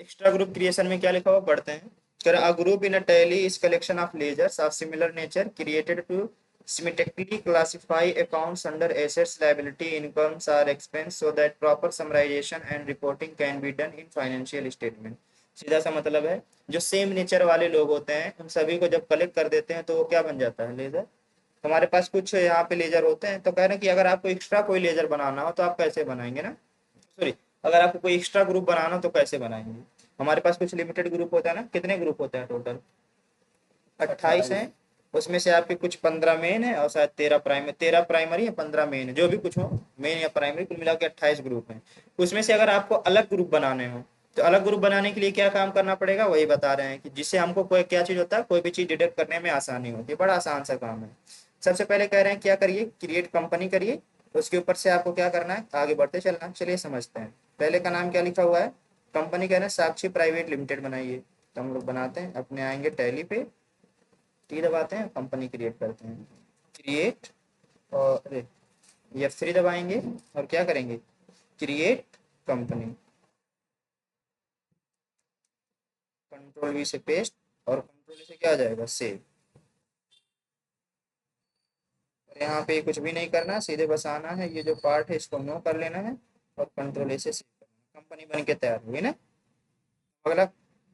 Extra group creation में क्या लिखा हुआ पढ़ते हैं। कर a group in a Tally is collection of ledgers of similar nature created to symmetrically classify accounts under assets liability incomes और expense so that proper summarization and reporting can be done in financial statement. सीधा सा मतलब है, जो same nature वाले लोग होते हैं उन सभी को जब कलेक्ट कर देते हैं तो वो क्या बन जाता है, लेजर। हमारे पास कुछ यहाँ पे लेजर होते हैं, तो कह रहे हैं कि अगर आपको एक्स्ट्रा कोई लेजर बनाना हो तो आप कैसे बनाएंगे ना, सॉरी, अगर आपको कोई एक्स्ट्रा ग्रुप बनाना हो तो कैसे बनाएंगे। हमारे पास कुछ लिमिटेड ग्रुप होता है ना, कितने ग्रुप होते हैं टोटल, 28 हैं। उसमें से आपके कुछ 15 मेन है और शायद 13 प्राइमरी, 13 प्राइमरी या 15 मेन है, जो भी कुछ हो, मेन या प्राइमरी, कुल मिला के 28 ग्रुप हैं। उसमें से अगर आपको अलग ग्रुप बनाने हो तो अलग ग्रुप बनाने के लिए क्या काम करना पड़ेगा, वही बता रहे हैं कि जिससे हमको कोई क्या चीज़ होता है, कोई भी चीज़ डिटेक्ट करने में आसानी होती है। बड़ा आसान सा काम है। सबसे पहले कह रहे हैं क्या करिए, क्रिएट कंपनी करिए। उसके ऊपर से आपको क्या करना है, आगे बढ़ते चलना है। चलिए समझते हैं। पहले का नाम क्या लिखा हुआ है, कंपनी कह रहे हैं साक्षी प्राइवेट लिमिटेड बनाइए। तो हम लोग बनाते हैं, अपने आएंगे टैली पे, टी दबाते हैं, कंपनी क्रिएट करते हैं, क्रिएट, और अरे F3 दबाएंगे और क्या करेंगे, क्रिएट कंपनी, कंट्रोल वी से पेस्ट, और कंट्रोल से क्या आ जाएगा, सेव। और यहाँ पे कुछ भी नहीं करना, सीधे बस आना है, ये जो पार्ट है इसको नो कर लेना है और कंट्रोल ए से सेव करना, कंपनी बन के तैयार हुई ना। अगला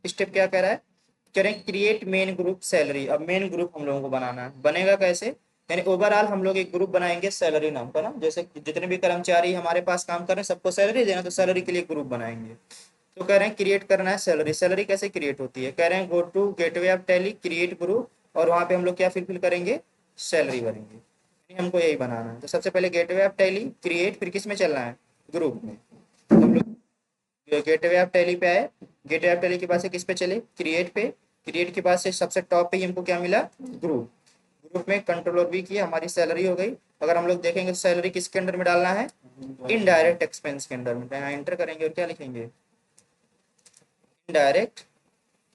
स्टेप क्या कह रहा है, करें क्रिएट मेन ग्रुप सैलरी। अब मेन ग्रुप हम लोगों को बनाना है, बनेगा कैसे, यानी ओवरऑल हम लोग एक ग्रुप बनाएंगे सैलरी नाम का ना, जैसे जितने भी कर्मचारी हमारे पास काम कर रहे हैं सबको सैलरी देना, तो सैलरी के लिए ग्रुप बनाएंगे। तो कह रहे हैं क्रिएट करना है सैलरी। सैलरी कैसे क्रिएट होती है, कह रहे हैं go to gateway of Tally create group, और वहां पे हम लोग क्या फिल करेंगे, सैलरी भरेंगे। यानी हमको यही बनाना है। तो सबसे पहले गेटवे ऑफ टैली क्रिएट, फिर किस में चलना है, ग्रुप में। तो हम लोग गेटवे ऑफ टैली पे आए, गेटवे ऑफ टैली के पास से किस पे चले, क्रिएट पे। क्रिएट के पास से सबसे टॉप पे ही हमको क्या मिला, ग्रुप। ग्रुप में कंट्रोल और वी किया, हमारी सैलरी हो गई। अगर हम लोग देखेंगे तो सैलरी किसके अंडर में डालना है, इनडायरेक्ट एक्सपेंस के अंडर में। यहाँ एंटर करेंगे और क्या लिखेंगे, इनडायरेक्ट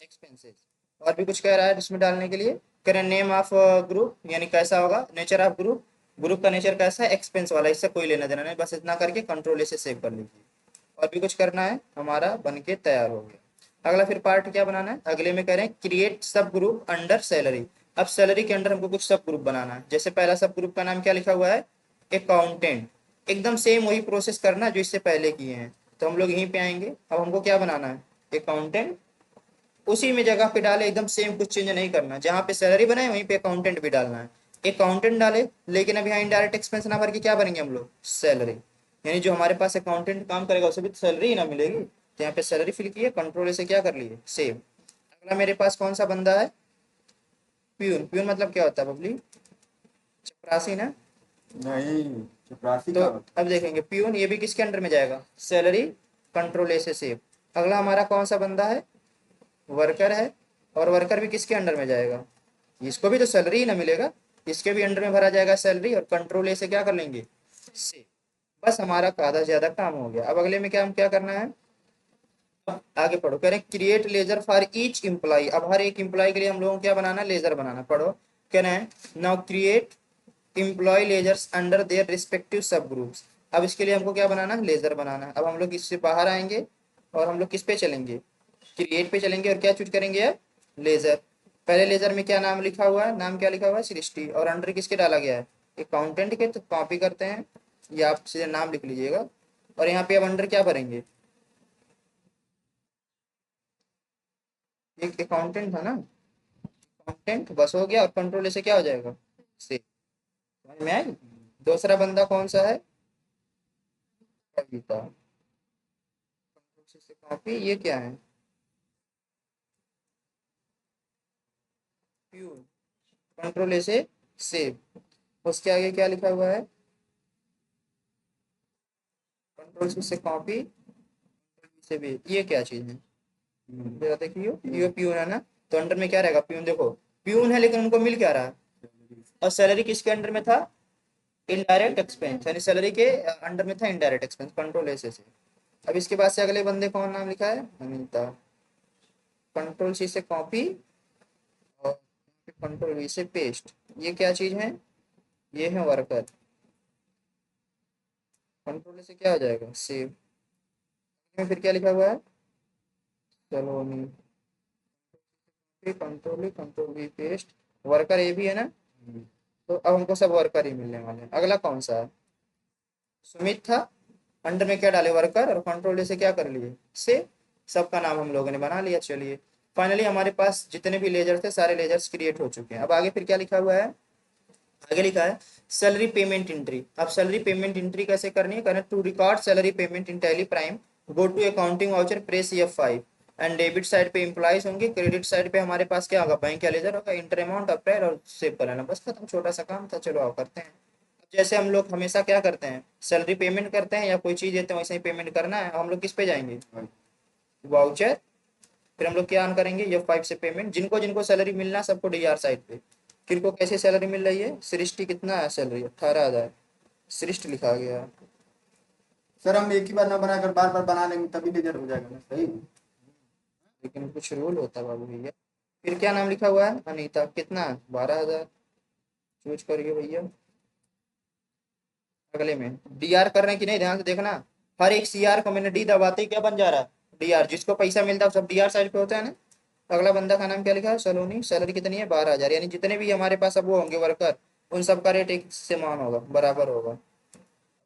एक्सपेंसेस। और भी कुछ कह रहा है जिसमें डालने के लिए, करें नेम ऑफ ग्रुप, यानी कैसा होगा, नेचर ऑफ ग्रुप, ग्रुप का नेचर कैसा है, एक्सपेंस वाला, इससे कोई लेना देना नहीं, बस इतना करके कंट्रोल ए से सेव कर लीजिए। और भी कुछ करना है, हमारा बन के तैयार हो गया। अगला फिर पार्ट क्या बनाना है, अगले में करें क्रिएट सब ग्रुप अंडर सैलरी। अब सैलरी के अंडर हमको कुछ सब ग्रुप बनाना है। जैसे पहला सब ग्रुप का नाम क्या लिखा हुआ है, अकाउंटेंट। एकदम सेम वही प्रोसेस करना जो इससे पहले किए हैं। तो हम लोग यहीं पे आएंगे, अब हमको क्या बनाना है, अकाउंटेंट। उसी में जगह पे डाले, एकदम सेम, कुछ चेंज नहीं करना। जहाँ पे सैलरी बनाए वहीं पे अकाउंटेंट भी डालना है। अकाउंटेंट डाले, लेकिन अब यहाँ इनडायरेक्ट एक्सपेंस ना भर के क्या बनेंगे हम लोग, सैलरी। यानी जो हमारे पास अकाउंटेंट काम करेगा उसे भी सैलरी ही ना मिलेगी। तो यहाँ पे सैलरी फिल किए, कंट्रोल से क्या कर लिए, सेव। अगला मेरे पास कौन सा बंदा है, प्यून। प्यून मतलब क्या होता है बबली, चपरासी ना। नहीं, चपरासी तो का होता अब देखेंगे प्यून, ये भी किसके अंडर में जाएगा, सैलरी, कंट्रोल ए से सेव। अगला हमारा कौन सा बंदा है, वर्कर है। और वर्कर भी किसके अंडर में जाएगा, इसको भी तो सैलरी ही ना मिलेगा, इसके भी अंडर में भरा जाएगा सैलरी, और कंट्रोल ए से क्या कर लेंगे, से। बस हमारा आधा से ज्यादा काम हो गया। अब अगले में क्या, हम क्या करना है, आगे पढ़ो, कह रहे हैं create ledger for each employee. अब हर एक एम्प्लॉय के लिए हम लोगों को क्या बनाना है, लेजर बनाना। पढ़ो, कह रहे हैं now create employee ledgers under their respective sub groups. अब इसके लिए हमको क्या बनाना है, लेजर बनाना है। अब हम लोग इससे बाहर आएंगे और हम लोग किस पे चलेंगे, क्रिएट पे चलेंगे, और क्या चूज करेंगे अब, लेजर। पहले लेजर में क्या नाम लिखा हुआ है, नाम क्या लिखा हुआ है, सृष्टि, और अंडर किसके डाला गया है, अकाउंटेंट के। तो कॉपी करते हैं, या आप सीधे नाम लिख लीजिएगा। और यहाँ पे अब अंडर क्या भरेंगे, एक अकाउंटेंट था ना, अकाउंटेंट बस हो गया, और कंट्रोल से क्या हो जाएगा, से। समझ में आई। दूसरा बंदा कौन सा है, कविता, कंट्रोल से कॉपी, ये क्या है, प्यूर, कंट्रोल से सेव। उसके आगे क्या लिखा हुआ है, कंट्रोल से कॉपी, से भी, ये क्या चीज है, जरा देखियो, ये प्यून है ना। तो अंडर में क्या रहेगा, प्यून, देखो प्यून है लेकिन उनको मिल क्या रहा है, और सैलरी किसके अंडर में था, इनडायरेक्ट एक्सपेंस, यानी सैलरी के अंडर में था इनडायरेक्ट एक्सपेंस, कंट्रोल ऐसे से। अब इसके बाद से अगले बंदे कौन नाम लिखा है, अनीता, कंट्रोल सी से कॉपी, और कंट्रोल वी से पेस्ट। ये क्या चीज है, ये है वर्कर, कंट्रोल से क्या हो जाएगा, सेव। फिर क्या लिखा हुआ है, सलोनी, कंट्रोल वी पेस्ट, वर्कर ए भी है ना, तो अब हमको सब वर्कर ही मिलने वाले हैं। अगला कौन सा है, सुमित था, अंडर में क्या डाले वर्कर, और कंट्रोल ए से क्या कर लिए से, सबका नाम हम लोगों ने बना लिया। चलिए फाइनली हमारे पास जितने भी लेजर थे सारे लेजर्स क्रिएट हो चुके हैं। अब आगे फिर क्या लिखा हुआ है, आगे लिखा है सैलरी पेमेंट एंट्री। अब सैलरी पेमेंट एंट्री कैसे करनी है, करना to record salary payment in Tally Prime, go to accounting voucher, press F5 and debit side पे एम्प्लॉइज होंगे, क्रेडिट साइड पे हमारे पास क्या होगा, बैंक का लेजर होगा, इंटर अमाउंट अप्रैल और सेव कर लेना, बस खत्म, छोटा सा काम था। चलो आओ करते हैं। जैसे हम लोग हमेशा क्या करते हैं, सैलरी पेमेंट करते हैं या कोई चीज देते हैं वैसे ही पेमेंट करना है, हम लोग किस पे जाएंगे, वाउचर, फिर हम लोग क्या ऑन करेंगे F5 से पेमेंट, जिनको जिनको सैलरी मिलना है सबको डीआर साइड पे, किनको कैसे सैलरी मिल रही है, सृष्टि कितना है सैलरी 18,000, सृष्टि लिखा गया। सर हम एक ही बार ना बनाकर बार बार बना लेंगे तभी लेजर हो जाएगा ना, सही। लेकिन कुछ रूल होता है बाबू भैया। फिर क्या नाम लिखा हुआ है, अनीता, कितना 12,000, चूज करिए भैया। अगले में डीआर कर रहे हैं कि नहीं, ध्यान से देखना, हर एक सीआर को मैंने डी दबाते ही क्या बन जा रहा है, डीआर, जिसको पैसा मिलता है सब डीआर साइड पे होता है ना। अगला बंदा का नाम क्या लिखा है, सलोनी, सैलरी कितनी है 12,000, यानी जितने भी हमारे पास अब वो होंगे वर्कर उन सब का रेट एक समान होगा, बराबर होगा।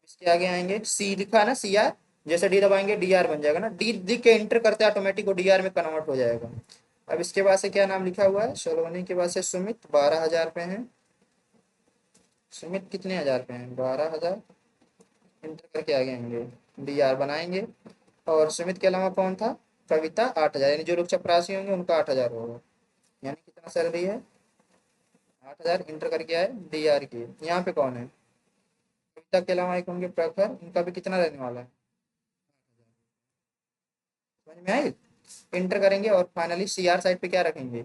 इसके आगे आएंगे, सी लिखा है ना सीआर, जैसे डी दबाएंगे डीआर बन जाएगा ना, डी दिख के एंटर करते ऑटोमेटिक वो डीआर में कन्वर्ट हो जाएगा। अब इसके बाद से क्या नाम लिखा हुआ है, सलोनी के बाद से सुमित 12,000 पे है, सुमित कितने हजार पे हैं 12,000, इंटर करके आगे आएंगे, डीआर बनाएंगे। और सुमित के अलावा कौन था, कविता 8,000, यानी जो लोग चपरासी होंगे उनका 8,000 होगा, यानी कितना सैलरी है 8,000, इंटर करके आए डीआर की। यहाँ पे कौन है, कविता के अलावा एक होंगे प्रखर, उनका भी कितना रहने वाला है, समझ में आई। इंटर करेंगे और फाइनली सीआर साइड पे क्या रखेंगे,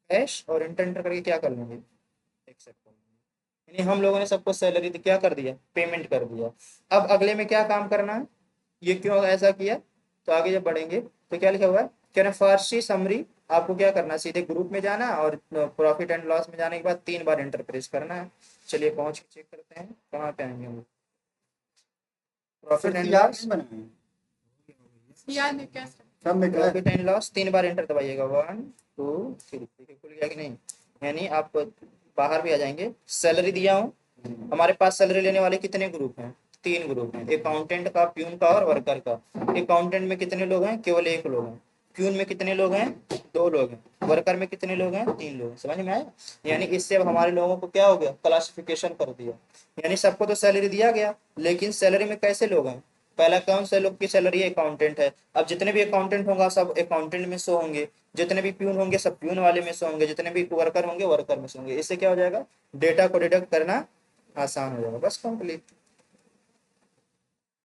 कैश, और इंटर इंटर करके क्या कर लेंगे, एक्सेप्ट कर लेंगे। यानी हम लोगों ने सबको सैलरी क्या कर दिया, पेमेंट कर दिया। अब अगले में क्या काम करना है, ये क्यों ऐसा किया, तो आगे जब बढ़ेंगे तो क्या लिखा हुआ है, कह रहे फारसी समरी, आपको क्या करना है, सीधे ग्रुप में जाना और प्रॉफिट एंड लॉस में जाने के बाद 3 बार एंटर प्रेस करना है। चलिए पहुंच के चेक करते हैं कहाँ पे आएंगे हम, प्रॉफिट एंड यार लॉस, नहीं बने याद है क्या सर? सब में क्या है? प्रॉफिट एंड लॉस 3 बार एंटर दबाइएगा, 1 2 3, देखिए खुल गया कि नहीं, यानी आप बाहर भी आ जाएंगे। सैलरी दिया हूँ, हमारे पास सैलरी लेने वाले कितने ग्रुप हैं, 3 ग्रुप हैं, अकाउंटेंट का, प्यून का और वर्कर का। अकाउंटेंट में कितने लोग हैं, केवल 1 लोग हैं। प्यून में कितने लोग हैं, 2 लोग हैं। वर्कर में कितने लोग हैं, 3 लोग हैं। समझ में आया, यानी इससे अब हमारे लोगों को क्या हो गया, क्लासिफिकेशन कर दिया, यानी सबको तो सैलरी दिया गया, लेकिन सैलरी में कैसे लोग हैं, पहला कौन से लोग की सैलरी अकाउंटेंट है, अब जितने भी अकाउंटेंट होगा सब अकाउंटेंट में शो होंगे, जितने भी प्यून होंगे सब प्यून वाले में शो होंगे, जितने भी वर्कर होंगे वर्कर में शो होंगे। इससे क्या हो जाएगा, डेटा को डिडक्ट करना आसान हो जाएगा, बस कंप्लीट।